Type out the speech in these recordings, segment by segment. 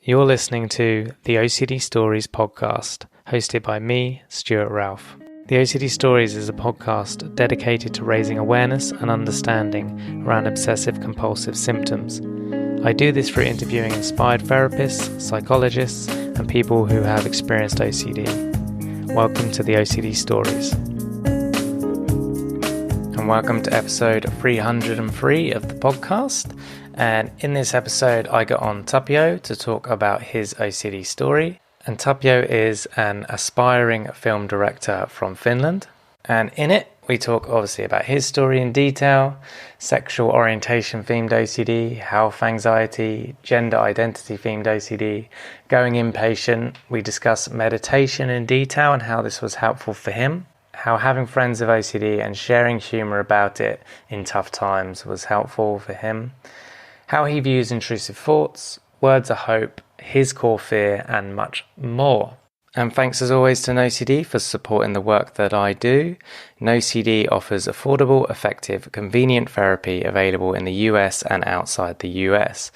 You're listening to the OCD Stories podcast, hosted by me, Stuart Ralph. The OCD Stories is a podcast dedicated to raising awareness and understanding around obsessive-compulsive symptoms. I do this through interviewing inspired therapists, psychologists, and people who have experienced OCD. Welcome to the OCD Stories. And welcome to episode 303 of the podcast. And in this episode, I got on Tapio to talk about his OCD story. And Tapio is an aspiring film director from Finland. And in it, we talk obviously about his story in detail, sexual orientation themed OCD, health anxiety, gender identity themed OCD, going inpatient. We discuss meditation in detail and how this was helpful for him, how having friends with OCD and sharing humour about it in tough times was helpful for him, how he views intrusive thoughts, words of hope, his core fear, and much more. And thanks as always to NoCD for supporting the work that I do. NoCD offers affordable, effective, convenient therapy available in the US and outside the US.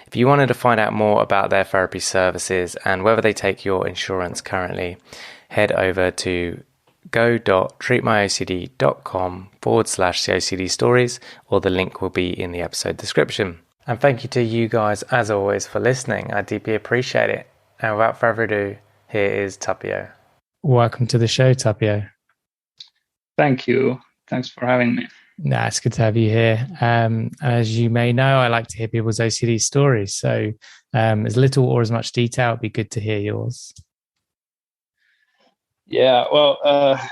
If you wanted to find out more about their therapy services and whether they take your insurance currently, head over to go.treatmyocd.com/OCD stories, or the link will be in the episode description. And thank you to you guys, as always, for listening. I deeply appreciate it. And without further ado, here is Tapio. Welcome to the show, Tapio. Thank you. Thanks for having me. It's good to have you here. As you may know, I like to hear people's OCD stories. So as little or as much detail, it'd be good to hear yours. Yeah, well,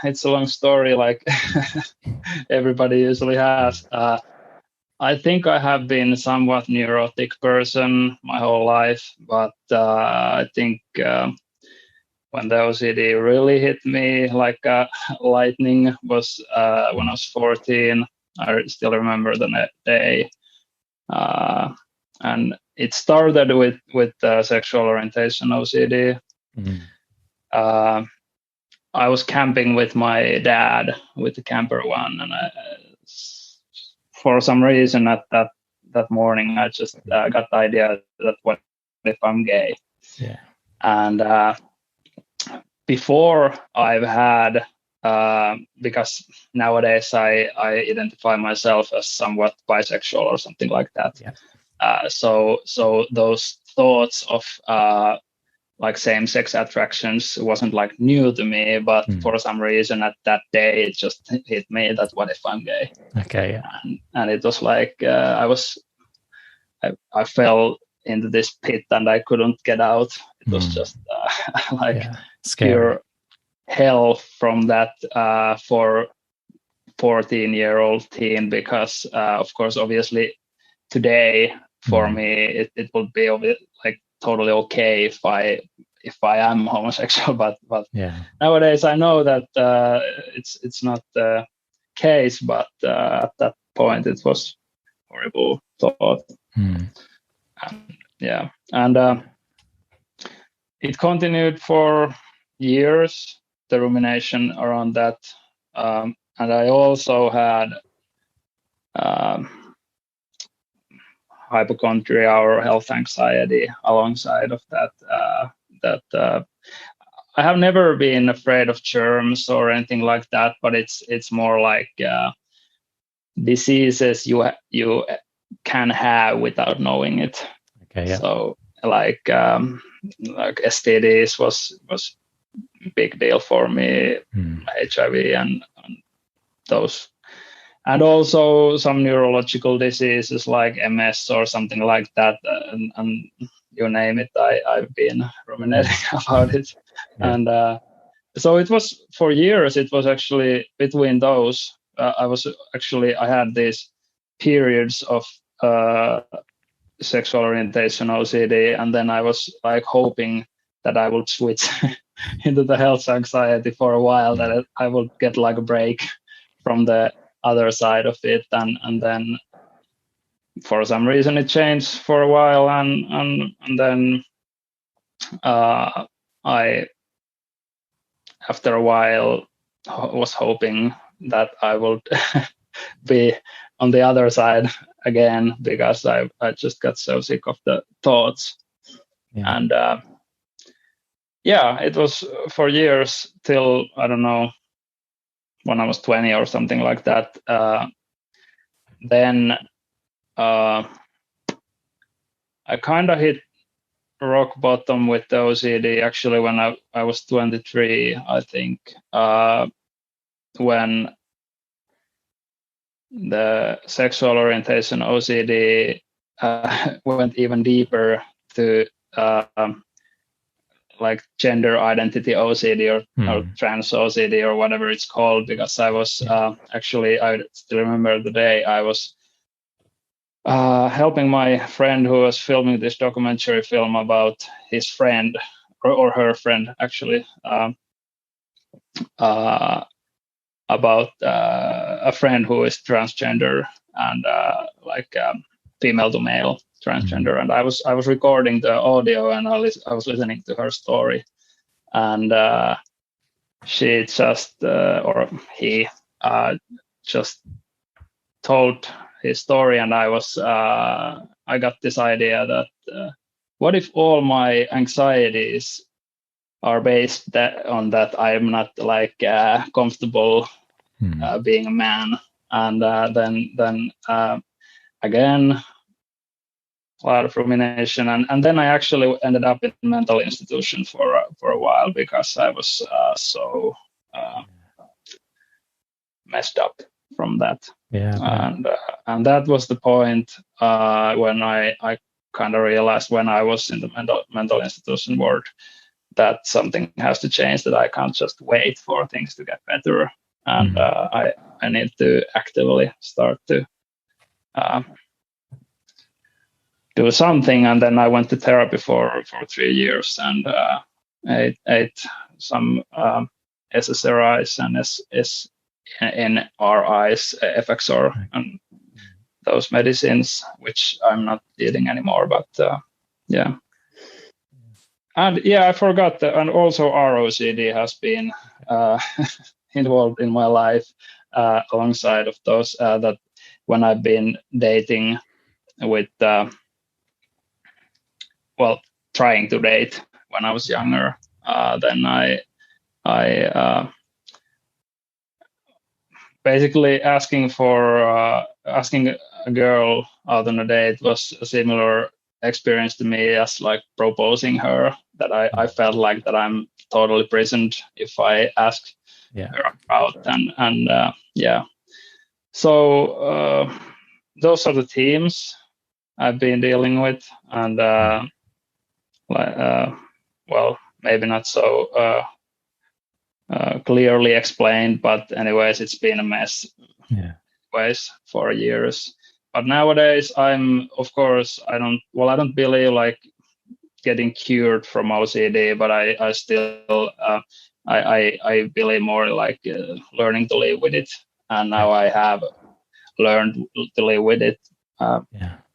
it's a long story like everybody usually has. I think I have been a somewhat neurotic person my whole life, but I think when the OCD really hit me like lightning was when I was 14. I still remember the day. And it started with sexual orientation OCD. Mm-hmm. I was camping with my dad with the camper van, and for some reason at that morning, I just got the idea that what if I'm gay? Yeah. And before I've had, because nowadays I identify myself as somewhat bisexual or something like that. Yeah. So those thoughts of like same-sex attractions wasn't like new to me, but for some reason at that day it just hit me that what if I'm gay? Okay, yeah. And it was like I fell into this pit and I couldn't get out. It was just like pure hell from that for 14-year-old teen, because of course obviously today for me it would be like totally okay if I am homosexual, but nowadays I know that it's not the case, but at that point it was horrible thought. And it continued for years, the rumination around that, and I also had hypochondria or health anxiety alongside of that. I have never been afraid of germs or anything like that, but it's more like diseases you can have without knowing it. Okay, yeah. So like STDs was a big deal for me, HIV and those. And also some neurological diseases like MS or something like that, and you name it, I've been ruminating about it. Yeah. And so it was for years. It was actually between those. I had these periods of sexual orientation OCD, and then I was like hoping that I would switch into the health anxiety for a while, that I would get like a break from the other side of it, and then for some reason it changed for a while, and then I after a while was hoping that I would be on the other side again, because I just got so sick of the thoughts. And it was for years till, I don't know, when I was 20 or something like that. Then I kind of hit rock bottom with the OCD actually when I was 23, I think, when the sexual orientation OCD went even deeper to like gender identity OCD or trans OCD or whatever it's called, because I was actually, I still remember the day I was helping my friend who was filming this documentary film about his friend or her friend actually, about a friend who is transgender and like female to male transgender, and I was recording the audio and I was listening to her story, and she just or he just told his story, and I got this idea that what if all my anxieties are based on that I'm not like comfortable being a man, and then again a lot of rumination, and then I actually ended up in a mental institution for a while because I was so messed up from that. And that was the point when I kind of realized when I was in the mental institution ward that something has to change, that I can't just wait for things to get better, and I need to actively start to do something. And then I went to therapy for 3 years and ate some SSRIs and NRIs, FXR, and those medicines, which I'm not eating anymore. But and I forgot that, and also ROCD has been involved in my life alongside of those. That when I've been dating with trying to date when I was younger, then I basically asking a girl out on a date was a similar experience to me as like proposing her, that I felt like that I'm totally prisoned if I ask her out, and so those are the themes I've been dealing with, and well, maybe not so clearly explained, but anyways, it's been a mess ways for years. But nowadays I'm, of course, I don't believe like getting cured from OCD, but I still I believe more like learning to live with it, and now I have learned to live with it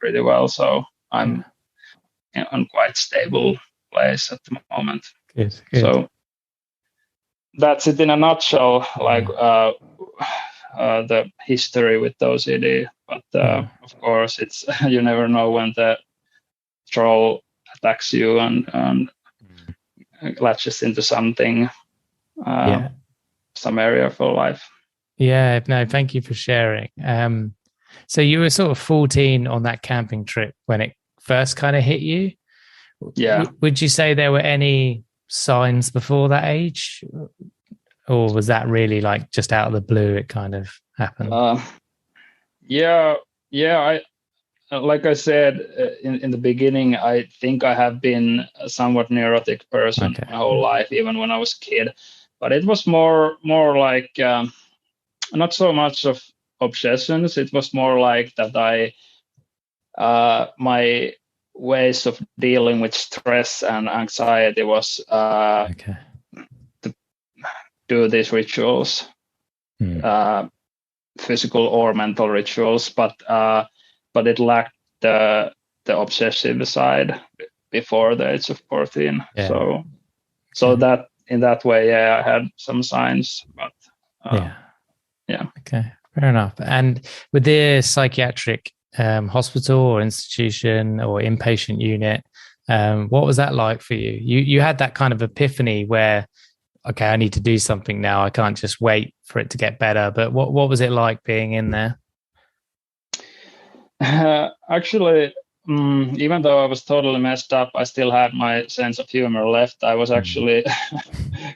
pretty well, so I'm on quite stable place at the moment. Good. So that's it in a nutshell, like the history with OCD. But of course, it's you never know when the troll attacks you and latches into something, some area for life. Yeah, no, thank you for sharing. So you were sort of 14 on that camping trip when it first kind of hit you. Yeah. Would you say there were any signs before that age, or was that really like just out of the blue it kind of happened? I like I said in the beginning, I think I have been a somewhat neurotic person my whole life, even when I was a kid. But it was more like not so much of obsessions. It was more like that my ways of dealing with stress and anxiety was to do these rituals, physical or mental rituals, but it lacked the obsessive side before the age of 14. So that in that way, I had some signs, but okay, fair enough. And with the psychiatric hospital or institution or inpatient unit, What was that like for you? You had that kind of epiphany where, okay, I need to do something now. I can't just wait for it to get better. But what was it like being in there? Actually, even though I was totally messed up, I still had my sense of humor left. I was actually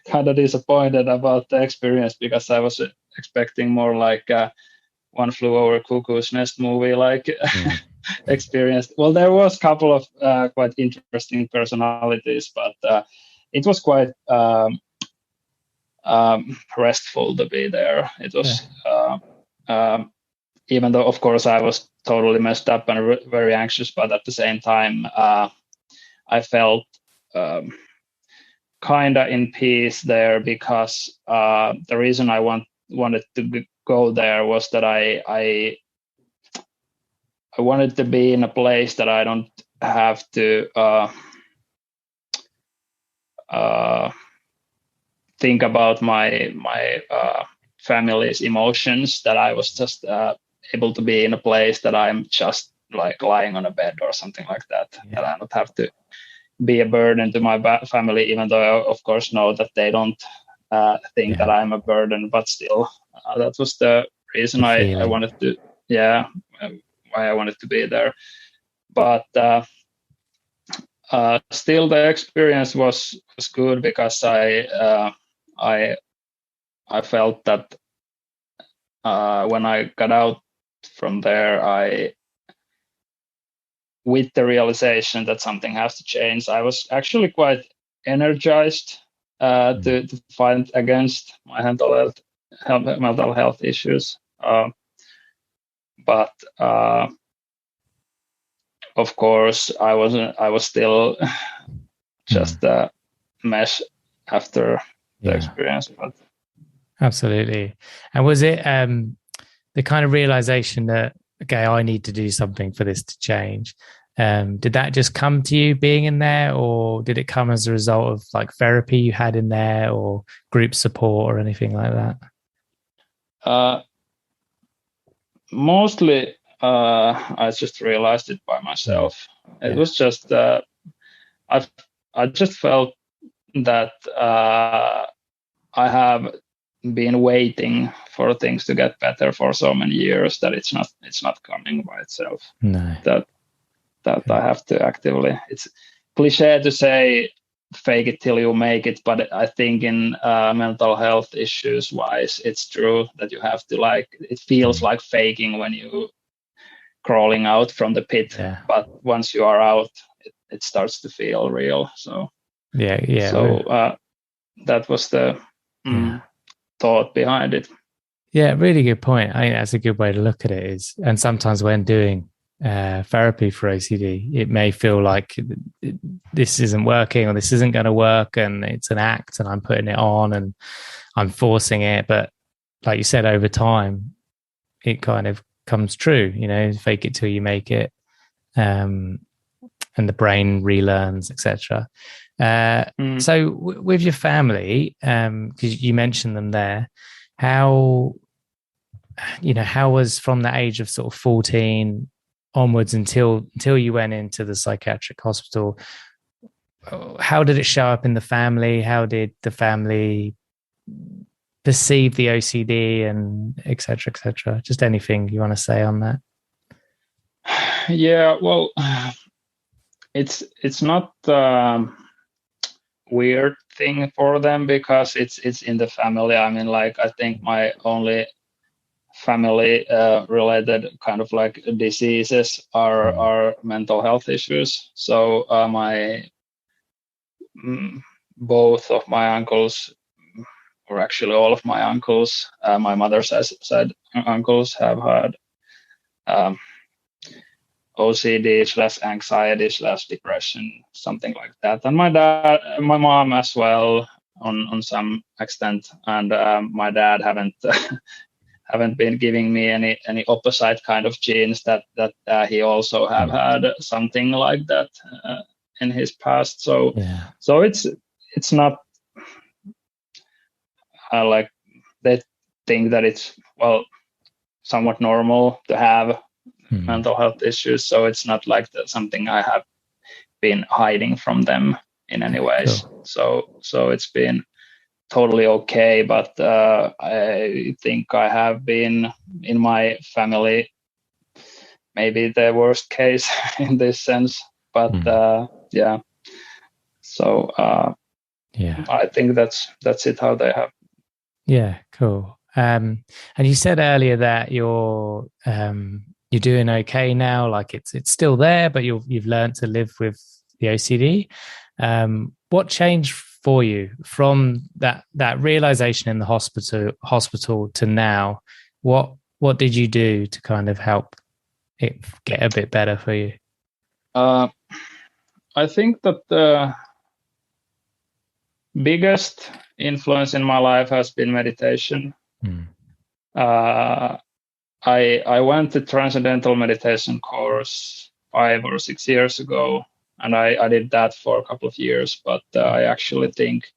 kind of disappointed about the experience because I was expecting more like One Flew Over Cuckoo's Nest movie like experience. Well, there was a couple of quite interesting personalities, but it was quite restful to be there. It was even though, of course, I was totally messed up and very anxious, but at the same time, I felt kind of in peace there because the reason I wanted to go there was that I wanted to be in a place that I don't have to think about my family's emotions, that I was just able to be in a place that I'm just like lying on a bed or something like that, that I don't have to be a burden to my family, even though I of course know that they don't think that I'm a burden, but still that was the reason I wanted to, why I wanted to be there. But still the experience was good because I felt that when I got out from there, with the realization that something has to change, I was actually quite energized to fight against my mental health issues. But of course, I was still just a mess after the experience. But absolutely. And was it the kind of realization that, okay, I need to do something for this to change? Did that just come to you being in there, or did it come as a result of like therapy you had in there or group support or anything like that? Mostly, I just realized it by myself. It was just, I just felt that I have been waiting for things to get better for so many years that it's not coming by itself. No. That I have to actively. It's cliche to say fake it till you make it, but I think in mental health issues wise, it's true that you have to, like, it feels like faking when you crawling out from the pit, but once you are out, it starts to feel real. So so that was the thought behind it. Yeah, really good point. I think that's a good way to look at it. And sometimes when doing therapy for OCD, it may feel like this isn't working or this isn't going to work, and it's an act and I'm putting it on and I'm forcing it. But like you said, over time, it kind of comes true, fake it till you make it. And the brain relearns, etc. So with your family, because you mentioned them there, how was from the age of sort of 14 onwards until you went into the psychiatric hospital, how did it show up in the family? How did the family perceive the OCD, and et cetera, just anything you want to say on that? Yeah, well, it's not weird thing for them because it's in the family. I mean, like, I think my only family related kind of like diseases are mental health issues. So both of my uncles, or actually all of my uncles, my mother's side uncles, have had OCD/anxiety/depression, something like that, and my mom as well on some extent, and my dad haven't been giving me any opposite kind of genes that he also have had something like that in his past. So it's not like they think that it's, well, somewhat normal to have mental health issues. So it's not like something I have been hiding from them in any ways. Cool. So it's been totally okay, but I think I have been in my family maybe the worst case in this sense. But yeah, so I think that's it how they have. Yeah, cool. And you said earlier that you're doing okay now, like it's still there, but you've learned to live with the OCD. What changed for you from that realization in the hospital to now? What did you do to kind of help it get a bit better for you? I think that the biggest influence in my life has been meditation. I went to transcendental meditation course 5 or 6 years ago, and I did that for a couple of years. But I actually think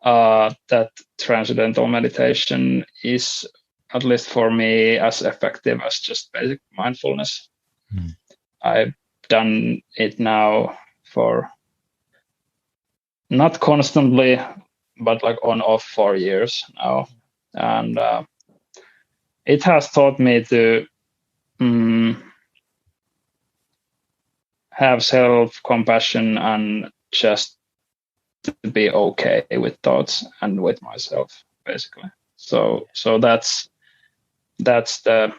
that transcendental meditation is, at least for me, as effective as just basic mindfulness. I've done it now for not constantly, but like on off 4 years now, and it has taught me to have self-compassion and just to be okay with thoughts and with myself, basically. So that's the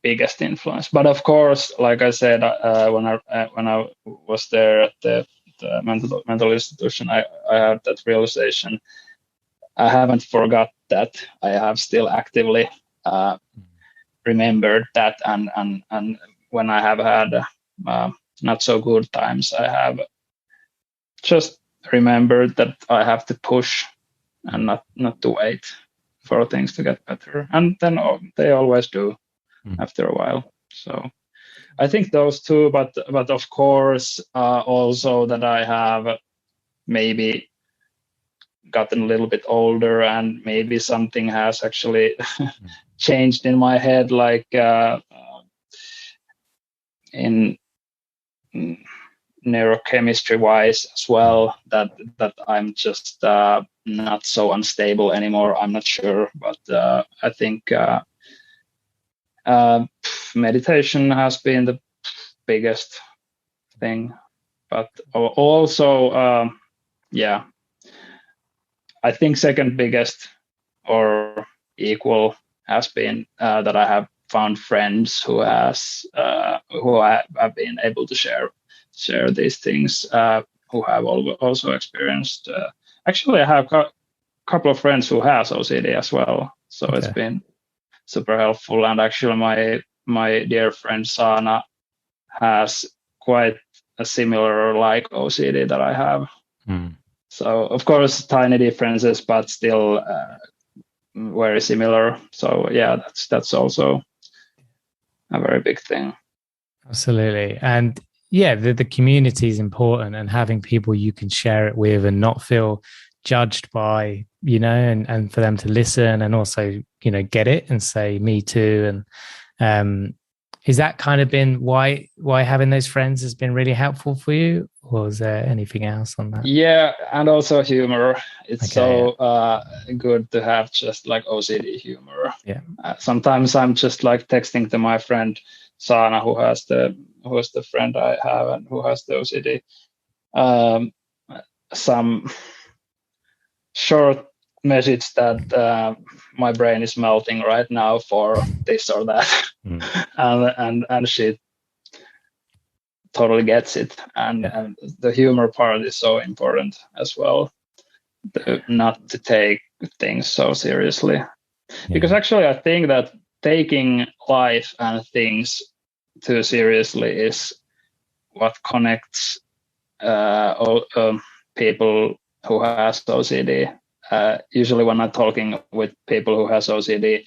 biggest influence. But of course, like I said, when I was there at the mental institution, I had that realization. I haven't forgot that. I have still actively remembered that, and when I have had not so good times, I have just remembered that I have to push and not to wait for things to get better, and then they always do after a while. So I think those two, but of course also that I have maybe gotten a little bit older, and maybe something has actually changed in my head, like in neurochemistry wise as well, that I'm just not so unstable anymore. I'm not sure, but I think meditation has been the biggest thing. But also I think second biggest or equal has been that I have found friends who I have been able to share these things, who have also experienced. Actually, I have a couple of friends who has OCD as well, so It's been super helpful. And actually, my dear friend Sana has quite a similar like OCD that I have. So of course, tiny differences, but still very similar. So yeah, that's also a very big thing. Absolutely. And yeah, the community is important, and having people you can share it with and not feel judged by, and for them to listen and also, get it and say me too. And is that kind of been why having those friends has been really helpful for you, or is there anything else on that? Yeah, and also humor. It's good to have just like OCD humor. Yeah. Sometimes I'm just like texting to my friend Sana, who is the friend I have and who has the OCD, some short message that my brain is melting right now for this or that, and she totally gets it, and the humor part is so important as well, not to take things so seriously, because actually I think that taking life and things too seriously is what connects people who has OCD. Usually when I'm talking with people who has OCD,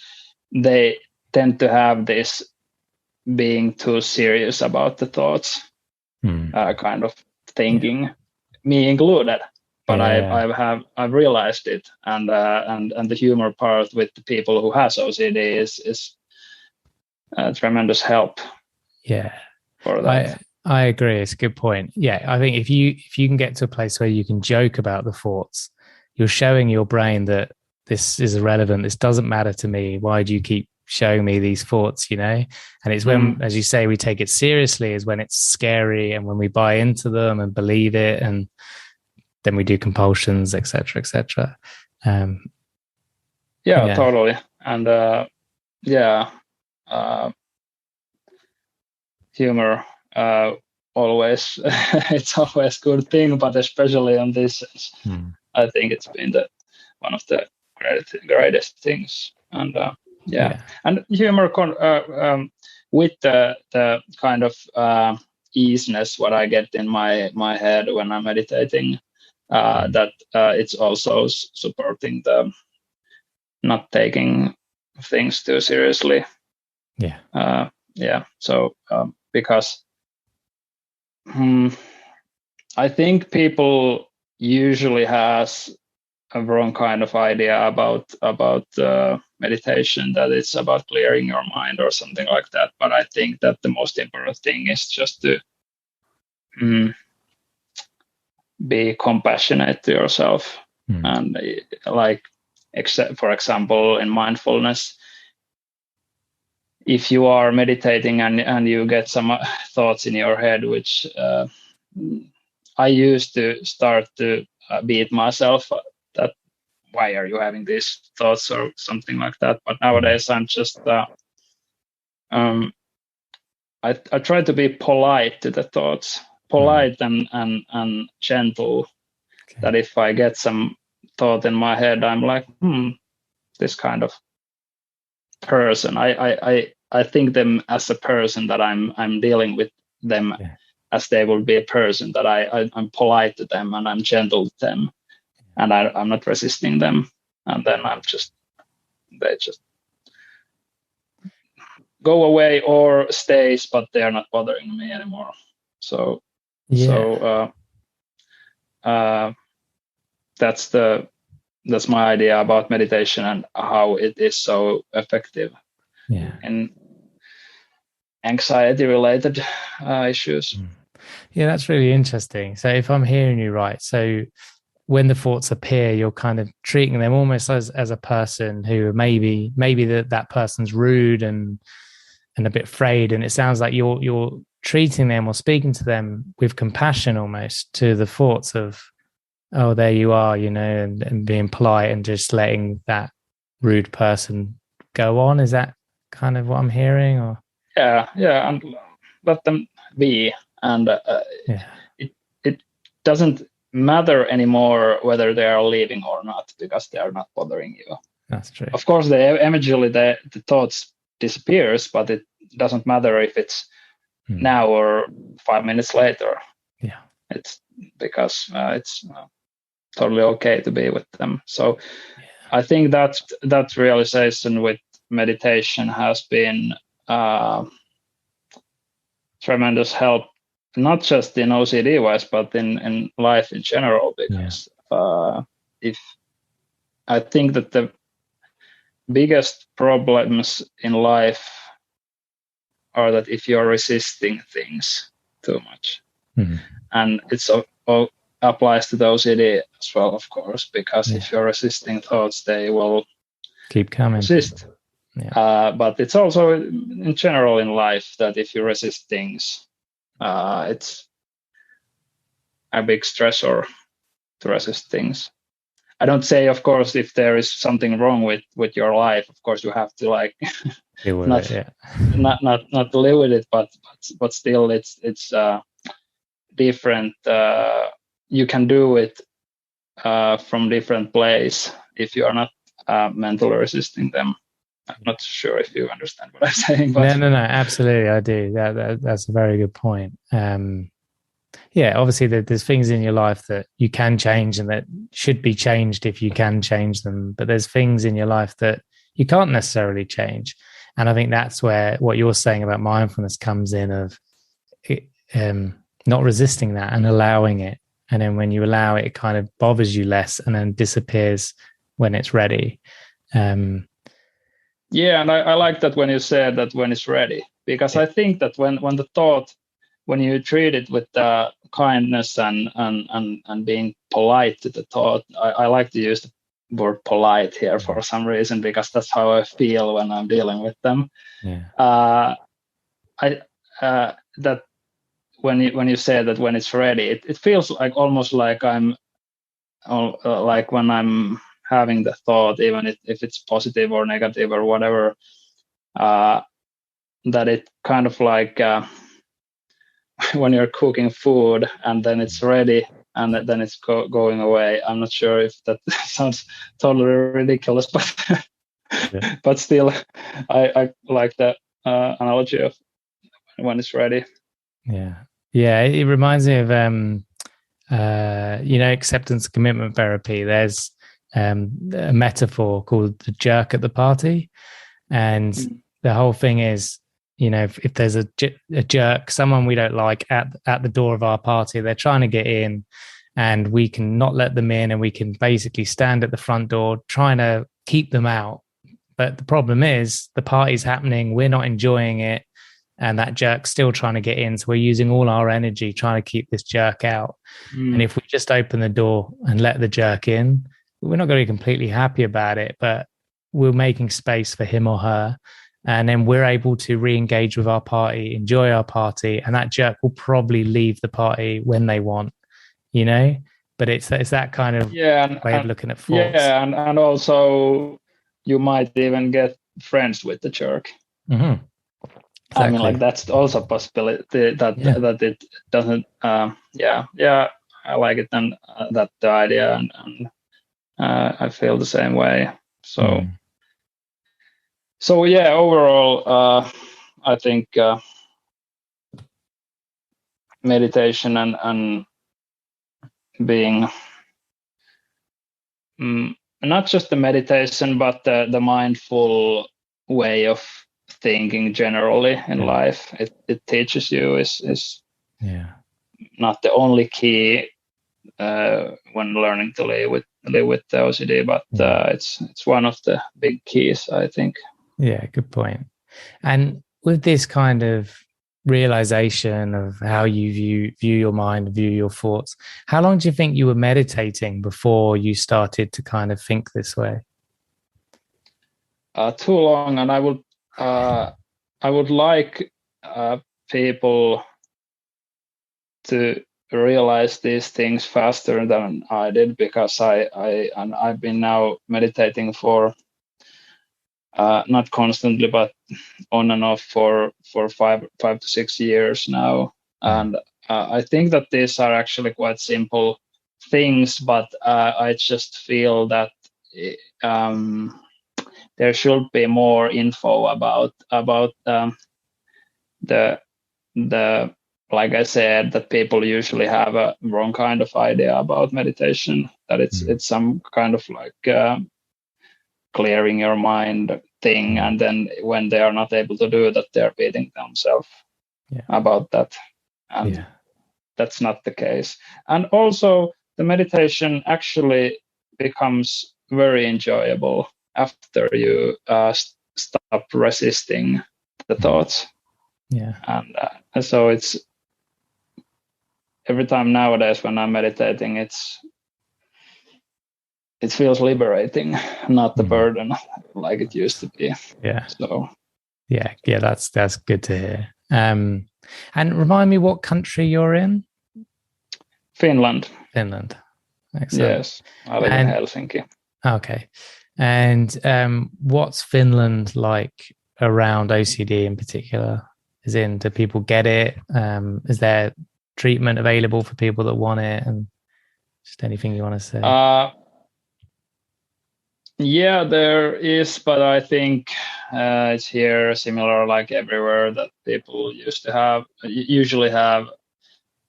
they tend to have this being too serious about the thoughts kind of thinking, me included. But I've realized it, and the humor part with the people who has OCD is tremendous help. Yeah, for that. I agree. It's a good point. Yeah, I think if you can get to a place where you can joke about the thoughts, you're showing your brain that this is irrelevant. This doesn't matter to me. Why do you keep showing me these thoughts? And it's when, as you say, we take it seriously, is when it's scary, and when we buy into them and believe it, and then we do compulsions, etc., etc. Yeah, totally. And humor always it's always good thing, but especially on this, I think it's been one of the greatest things. And and humor with the kind of easiness what I get in my head when I'm meditating, that it's also supporting the not taking things too seriously. So because I think people usually has a wrong kind of idea about meditation, that it's about clearing your mind or something like that. But I think that the most important thing is just to be compassionate to yourself. And for example, in mindfulness, if you are meditating and you get some thoughts in your head, which I used to start to beat myself, that why are you having these thoughts or something like that. But nowadays I'm just I try to be polite to the thoughts, polite and gentle. That if I get some thought in my head, I'm like, this kind of person, I think them as a person, that I'm dealing with them as they will be a person, that I'm polite to them and I'm gentle to them, and I'm not resisting them, and then they just go away or stays, but they are not bothering me anymore. So that's my idea about meditation and how it is so effective in anxiety related issues. Yeah, that's really interesting. So if I'm hearing you right, so when the thoughts appear, you're kind of treating them almost as a person who maybe that person's rude and a bit afraid, and it sounds like you're treating them or speaking to them with compassion almost to the thoughts of, oh, there you are, and being polite and just letting that rude person go on. Is that kind of what I'm hearing? Or and let them be, and it doesn't matter anymore whether they are leaving or not, because they are not bothering you. That's true. Of course, eventually the thoughts disappears, but it doesn't matter if it's now or 5 minutes later. It's because it's totally okay to be with them. So I think that realization with meditation has been tremendous help, not just in OCD wise, but in life in general, because if I think that the biggest problems in life are that if you're resisting things too much, and it's all applies to the OCD as well, of course, because if you're resisting thoughts, they will keep coming. Resist. But it's also in general in life that if you resist things, it's a big stressor to resist things. I don't say, of course, if there is something wrong with your life, of course you have to not live with it, but still it's different. You can do it from different place if you are not mentally resisting them. I'm not sure if you understand what I'm saying. But No, absolutely, I do. That's a very good point. Obviously there's things in your life that you can change and that should be changed if you can change them. But there's things in your life that you can't necessarily change. And I think that's where what you're saying about mindfulness comes in, of not resisting that and allowing it. And then when you allow it, it kind of bothers you less and then disappears when it's ready. And I like that when you said that when it's ready, because I think that when when you treat it with kindness and being polite to the thought. I like to use the word polite here for some reason, because that's how I feel when I'm dealing with them. That when you say that when it's ready, it feels like almost like I'm like when I'm having the thought, even if it's positive or negative or whatever, that it kind of like when you're cooking food and then it's ready and then it's going away. I'm not sure if that sounds totally ridiculous, but but still, I like that analogy of when it's ready. Yeah, it reminds me of acceptance commitment therapy. There's a metaphor called the jerk at the party, and the whole thing is, if there's a jerk, someone we don't like at the door of our party, they're trying to get in, and we can not let them in, and we can basically stand at the front door trying to keep them out. But the problem is the party's happening, we're not enjoying it, and that jerk's still trying to get in. So we're using all our energy trying to keep this jerk out. And if we just open the door and let the jerk in, we're not going to be completely happy about it, but we're making space for him or her. And then we're able to re-engage with our party, enjoy our party, and that jerk will probably leave the party when they want, But it's that kind of way of looking at thoughts. Yeah, and also you might even get friends with the jerk. Mm-hmm. Exactly. I mean, like that's also a possibility that it doesn't. I like it, and that the idea, and I feel the same way. So, overall, I think meditation and being not just the meditation, but the mindful way of thinking generally in life, it teaches you is not the only key when learning to live with the OCD, but it's one of the big keys, I think. Yeah, good point. And with this kind of realization of how you view your mind, view your thoughts, how long do you think you were meditating before you started to kind of think this way? Too long, and I would like people to realize these things faster than I did, because I've been now meditating for not constantly, but on and off for 5 to 6 years now, and I think that these are actually quite simple things, but I just feel that there should be more info about the like I said, that people usually have a wrong kind of idea about meditation, that it's some kind of like clearing your mind thing, and then when they are not able to do that, they're beating themselves about that, and that's not the case. And also the meditation actually becomes very enjoyable after you stop resisting the thoughts. And so it's every time nowadays when I'm meditating, it feels liberating, not the burden like it used to be. So that's good to hear. And remind me what country you're in. Finland. Excellent. Yes, I live in Helsinki. Okay. And what's Finland like around OCD in particular? As in, do people get it? Is there treatment available for people that want it? And just anything you want to say? Yeah, there is, but I think it's here similar like everywhere, that people usually have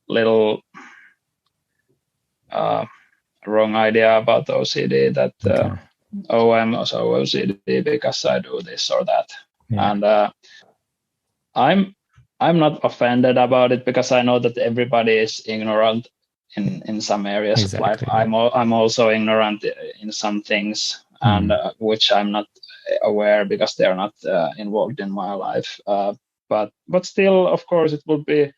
little wrong idea about OCD, that I'm also OCD because I do this or that. And I'm not offended about it, because I know that everybody is ignorant in some areas of life. I'm also ignorant in some things, and which I'm not aware because they're not involved in my life. But still, of course, it would be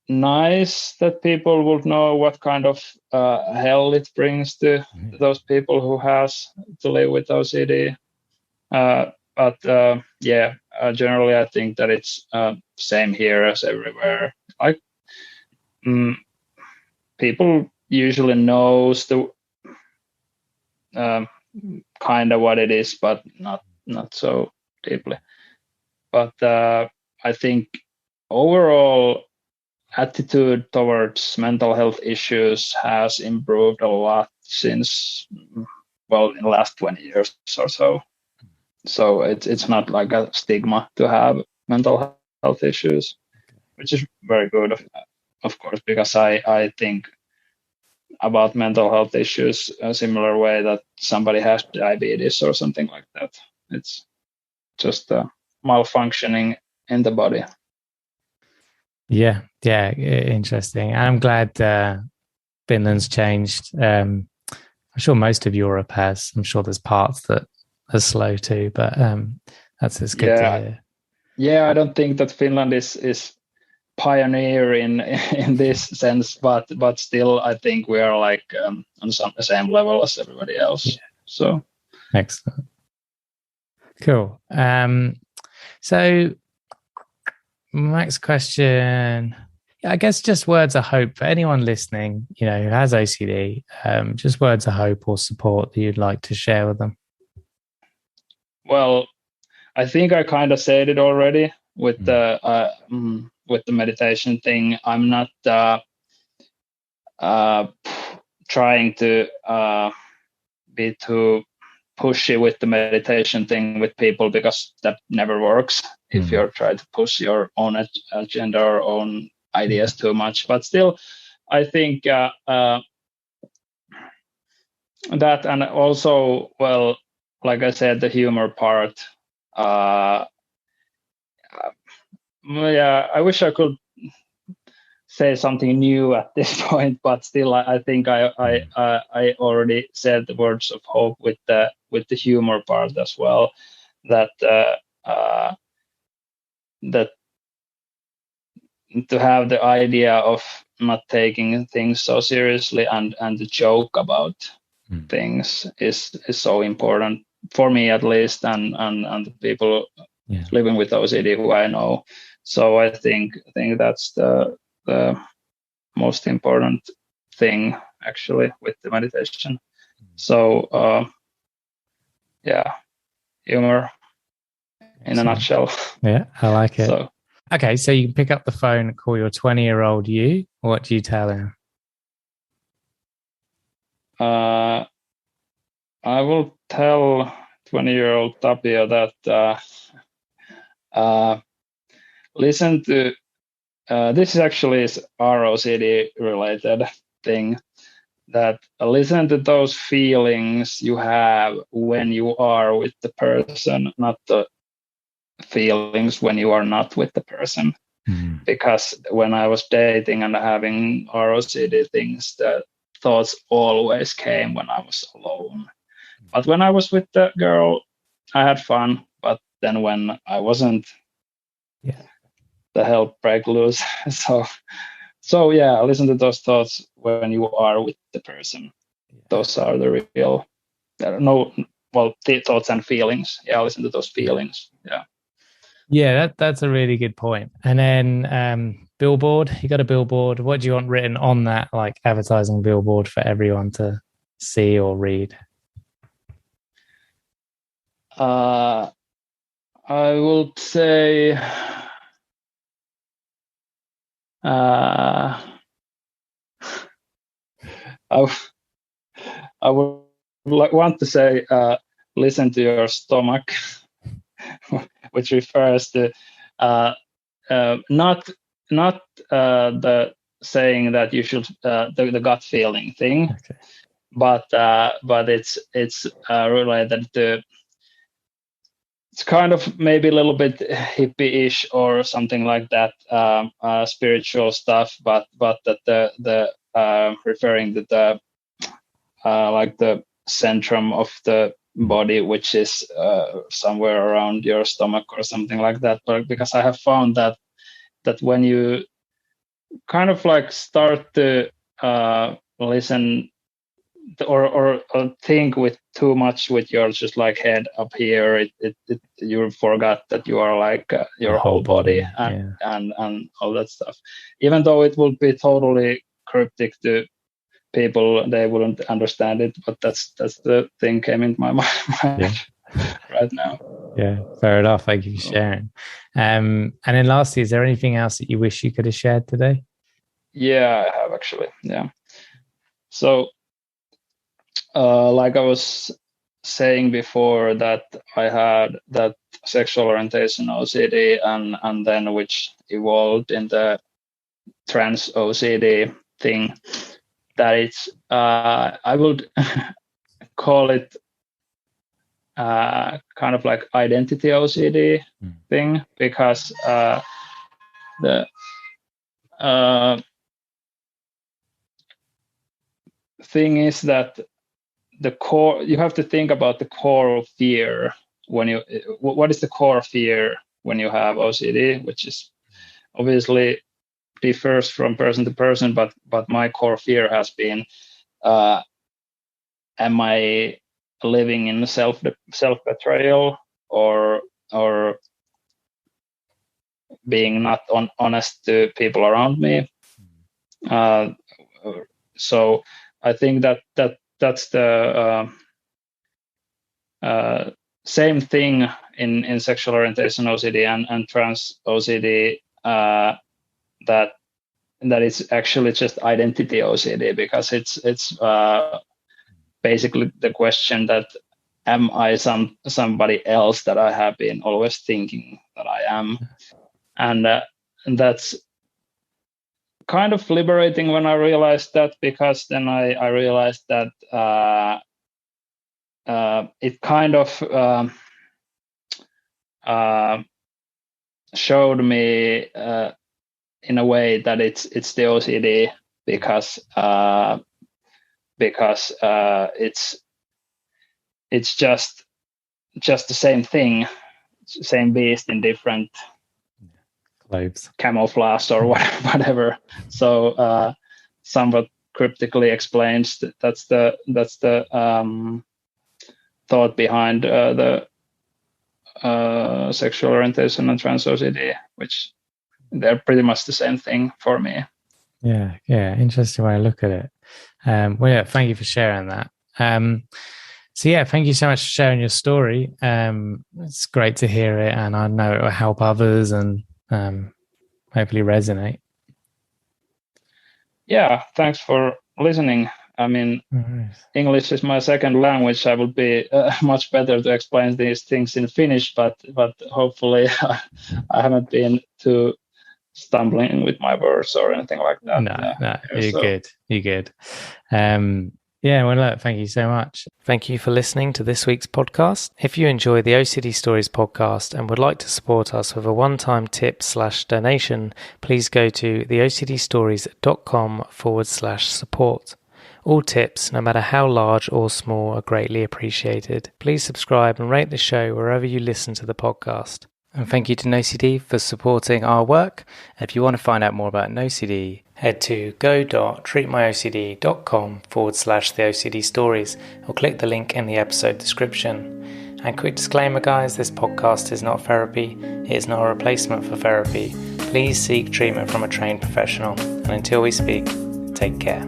nice that people would know what kind of hell it brings to those people who has to live with OCD. But generally I think that it's same here as everywhere. Like people usually knows the kind of what it is, but not so deeply. But I think overall attitude towards mental health issues has improved a lot since, well, in the last 20 years or so. So it's not like a stigma to have mental health issues, which is very good, of course, because I think about mental health issues a similar way that somebody has diabetes or something like that. It's just malfunctioning in the body. Yeah, interesting. I'm glad Finland's changed. I'm sure most of Europe has. I'm sure there's parts that are slow too, but that's good to hear. Yeah, I don't think that Finland is pioneer in this sense, but still, I think we are like on the same level as everybody else. Yeah. So excellent, cool. So next question. I guess just words of hope for anyone listening, who has OCD, just words of hope or support that you'd like to share with them. Well, I think I kind of said it already with the meditation thing. I'm not trying to be too pushy with the meditation thing with people, because that never works if you're trying to push your own agenda or own ideas too much. But still, I think that, and also, well, like I said, the humor part. I wish I could say something new at this point, but still, I think I already said the words of hope with the humor part as well. That that to have the idea of not taking things so seriously and to joke about things is so important for me, at least, and the people living with OCD who I know. So I think that's the most important thing actually with the meditation. So humor in a nutshell. Yeah, I like it. So, okay, so you can pick up the phone and call your 20-year-old you. What do you tell him? I will tell 20-year-old Tapio that listen to this is actually ROCD related thing, that listen to those feelings you have when you are with the person, not the feelings when you are not with the person. Because when I was dating and having ROCD things, the thoughts always came when I was alone. But when I was with the girl, I had fun. But then when I wasn't, the hell break loose. So yeah, listen to those thoughts when you are with the person. Those are the real, thoughts and feelings. Yeah, listen to those feelings. Yeah, that's a really good point. And then billboard, you got a billboard. What do you want written on that, like advertising billboard for everyone to see or read? I will say I would want to say listen to your stomach, which refers to not the saying that you should the gut feeling thing, but it's related to, it's kind of maybe a little bit hippie-ish or something like that, spiritual stuff, but that the referring to the like the centrum of the body, which is somewhere around your stomach or something like that. But because I have found that when you kind of like start to listen or think with too much with your just like head up here, you forgot that you are like your whole body and all that stuff. Even though it would be totally cryptic to people, they wouldn't understand it. But that's the thing came into my mind right now. Yeah, fair enough. Thank you for sharing. And then lastly, is there anything else that you wish you could have shared today? Yeah, I have actually. Yeah. So, like I was saying before, that I had that sexual orientation OCD, and then which evolved in the trans OCD thing. That it's I would call it kind of like identity OCD thing, because the thing is that the core, you have to think about the core of fear when you, what is the core fear when you have OCD, which is obviously differs from person to person, but my core fear has been, am I living in self betrayal, or being not honest to people around me? So I think that's the same thing in sexual orientation OCD and trans OCD, that is actually just identity OCD, because it's basically the question that, am I somebody else that I have been always thinking that I am? And that's kind of liberating when I realized that, because then I realized that it kind of showed me in a way that it's the OCD, because it's just the same thing, same beast in different clothes, camouflage or whatever. So somewhat cryptically explains that's the thought behind the sexual orientation and trans OCD, which they're pretty much the same thing for me. Yeah, interesting way to look at it. Well, yeah, thank you for sharing that. So yeah, thank you so much for sharing your story. It's great to hear it, and I know it will help others and hopefully resonate. Yeah, thanks for listening. I mean, English is my second language. I would be much better to explain these things in Finnish, but hopefully I haven't been too stumbling with my words or anything like that. No, you're good. Yeah, well, look, thank you so much. Thank you for listening to this week's podcast. If you enjoy the OCD Stories podcast and would like to support us with a one-time tip/donation, please go to theocdstories.com/support. All tips, no matter how large or small, are greatly appreciated. Please subscribe and rate the show wherever you listen to the podcast. And thank you to NoCD for supporting our work. If you want to find out more about NoCD, head to go.treatmyocd.com/theOCD stories or click the link in the episode description. And quick disclaimer, guys, this podcast is not therapy. It is not a replacement for therapy. Please seek treatment from a trained professional. And until we speak, take care.